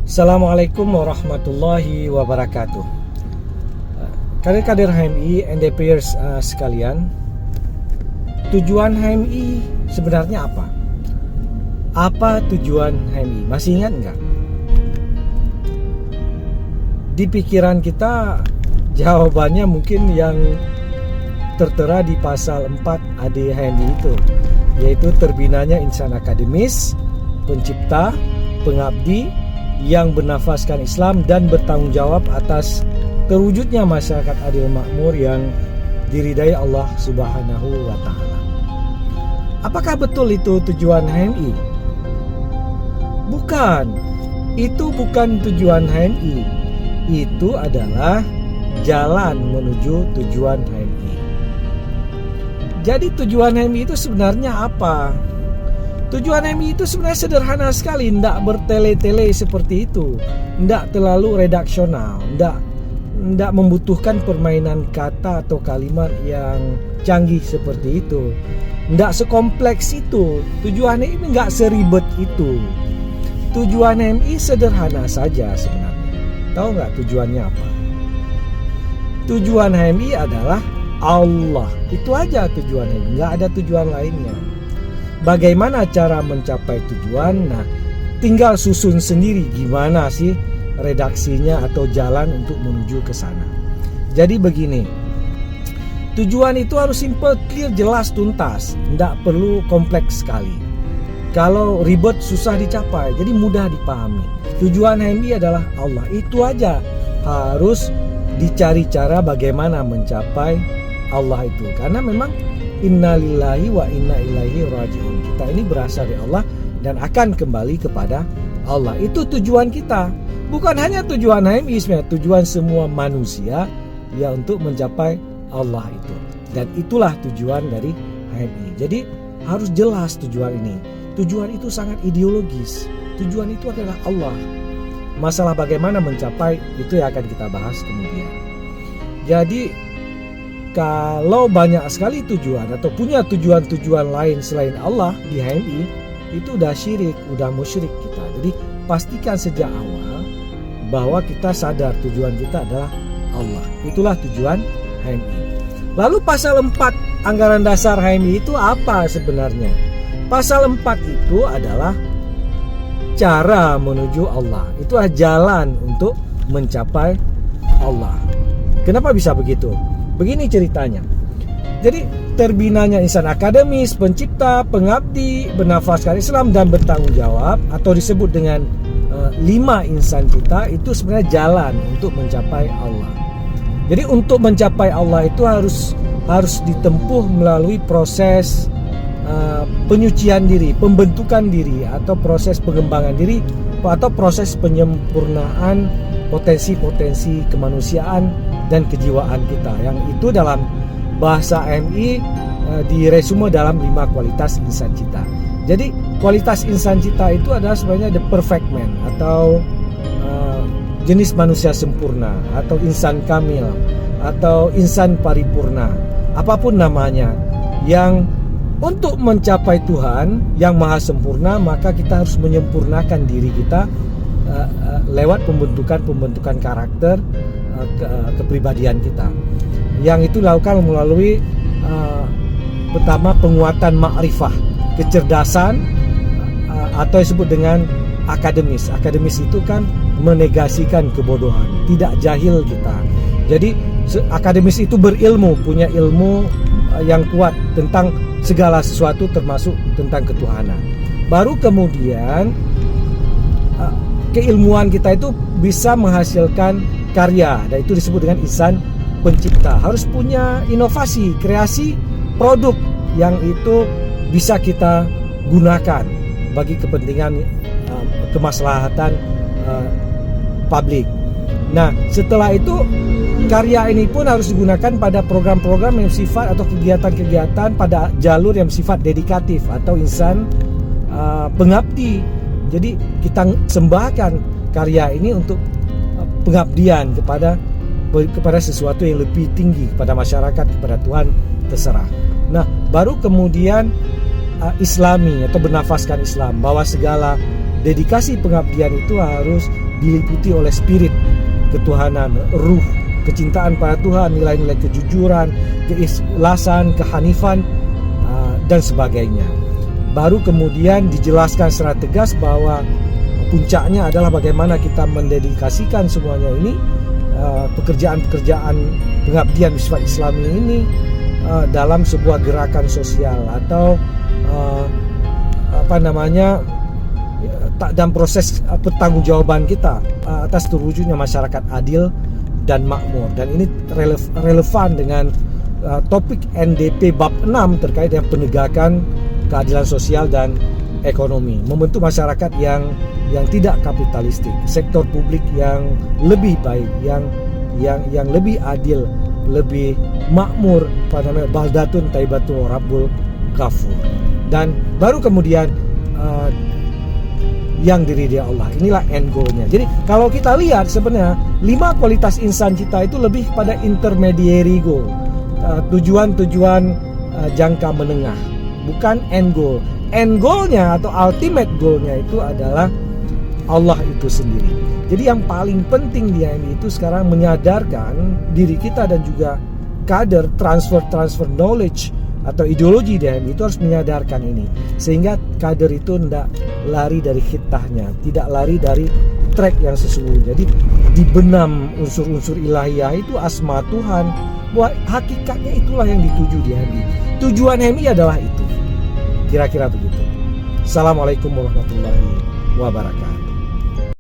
Assalamualaikum warahmatullahi wabarakatuh. Kader-kader HMI, NDPers sekalian, tujuan HMI sebenarnya apa? Apa tujuan HMI? Masih ingat nggak? Di pikiran kita jawabannya mungkin yang tertera di pasal 4 AD HMI itu, yaitu terbinanya insan akademis, pencipta, pengabdi yang bernafaskan Islam dan bertanggung jawab atas terwujudnya masyarakat adil makmur yang diridai Allah Subhanahu wa Ta'ala. Apakah betul itu tujuan HMI? Bukan. Itu bukan tujuan HMI. Itu adalah jalan menuju tujuan HMI. Jadi tujuan HMI itu sebenarnya apa? Tujuan HMI itu sebenarnya sederhana sekali, tidak bertele-tele seperti itu, tidak terlalu redaksional, tidak membutuhkan permainan kata atau kalimat yang canggih seperti itu, tidak sekompleks itu. Tujuan HMI nggak seribet itu. Tujuan HMI sederhana saja sebenarnya. Tahu nggak tujuannya apa? Tujuan HMI adalah Allah. Itu aja tujuan HMI, nggak ada tujuan lainnya. Bagaimana cara mencapai tujuan? Nah, tinggal susun sendiri gimana sih redaksinya atau jalan untuk menuju ke sana. Jadi begini, tujuan itu harus simple, clear, jelas, tuntas. Tidak perlu kompleks sekali. Kalau ribet susah dicapai, jadi mudah dipahami. Tujuan HMI adalah Allah. Itu aja. Harus dicari cara bagaimana mencapai Allah itu. Karena memang innalillahi wa inna ilaihi raji'un. Kita ini berasal dari Allah dan akan kembali kepada Allah. Itu tujuan kita. Bukan hanya tujuan HMI sebenarnya, tujuan semua manusia ya untuk mencapai Allah itu. Dan itulah tujuan dari HMI. Jadi harus jelas tujuan ini. Tujuan itu sangat ideologis. Tujuan itu adalah Allah. Masalah bagaimana mencapai itu yang akan kita bahas kemudian. Jadi kalau banyak sekali tujuan atau punya tujuan-tujuan lain selain Allah di HMI, itu udah syirik, udah musyrik kita. Jadi pastikan sejak awal bahwa kita sadar tujuan kita adalah Allah. Itulah tujuan HMI. Lalu pasal 4 anggaran dasar HMI itu apa sebenarnya? Pasal 4 itu adalah cara menuju Allah. Itu adalah jalan untuk mencapai Allah. Kenapa bisa begitu? Begini ceritanya. Jadi terbinanya insan akademis, pencipta, pengabdi, bernafaskan Islam dan bertanggung jawab atau disebut dengan 5 insan cita itu sebenarnya jalan untuk mencapai Allah. Jadi untuk mencapai Allah itu harus ditempuh melalui proses penyucian diri, pembentukan diri atau proses pengembangan diri atau proses penyempurnaan potensi-potensi kemanusiaan dan kejiwaan kita, yang itu dalam bahasa MI diresume dalam 5 kualitas insan cita. Jadi kualitas insan cita itu adalah sebenarnya the perfect man atau jenis manusia sempurna atau insan kamil atau insan paripurna, apapun namanya, yang untuk mencapai Tuhan yang maha sempurna maka kita harus menyempurnakan diri kita lewat pembentukan karakter, kepribadian kita, yang itu dilakukan melalui pertama penguatan makrifah, kecerdasan, atau disebut dengan akademis. Akademis itu kan menegasikan kebodohan, tidak jahil kita. Jadi akademis itu berilmu, punya ilmu yang kuat tentang segala sesuatu termasuk tentang ketuhanan. Baru kemudian keilmuan kita itu bisa menghasilkan karya, dan itu disebut dengan insan pencipta. Harus punya inovasi, kreasi, produk yang itu bisa kita gunakan bagi kepentingan kemaslahatan publik. Nah, setelah itu karya ini pun harus digunakan pada program-program yang sifat atau kegiatan-kegiatan pada jalur yang sifat dedikatif atau insan pengabdi. Jadi kita sembahkan karya ini untuk pengabdian kepada sesuatu yang lebih tinggi, kepada masyarakat, kepada Tuhan terserah. Nah, baru kemudian Islami atau bernafaskan Islam, bahwa segala dedikasi pengabdian itu harus diliputi oleh spirit ketuhanan, ruh, kecintaan pada Tuhan, nilai-nilai kejujuran, keikhlasan, kehanifan, dan sebagainya. Baru kemudian dijelaskan secara tegas bahwa puncaknya adalah bagaimana kita mendedikasikan semuanya ini, pekerjaan-pekerjaan pengabdian bersifat Islami ini dalam sebuah gerakan sosial atau dalam proses pertanggungjawaban kita atas terwujudnya masyarakat adil dan makmur. Dan ini relevan dengan topik NDP bab 6 terkait dengan penegakan keadilan sosial dan ekonomi, membentuk masyarakat yang tidak kapitalistik, sektor publik yang lebih baik, yang lebih adil, lebih makmur, baldatun taibatun rabbul ghafur. Dan baru kemudian yang diridhai Allah, inilah end goal-nya. Jadi kalau kita lihat sebenarnya 5 kualitas insan kita itu lebih pada intermediary goal, tujuan-tujuan jangka menengah, bukan end goal. End goal-nya atau ultimate goal-nya itu adalah Allah itu sendiri. Jadi yang paling penting di HMI itu sekarang menyadarkan diri kita dan juga kader, transfer knowledge atau ideologi di HMI itu harus menyadarkan ini, sehingga kader itu tidak lari dari khitahnya, tidak lari dari track yang sesungguhnya. Jadi dibenam unsur-unsur ilahiyah itu, asma Tuhan, bahwa hakikatnya itulah yang dituju di HMI. Tujuan HMI adalah itu. Kira-kira begitu. Assalamualaikum warahmatullahi wabarakatuh.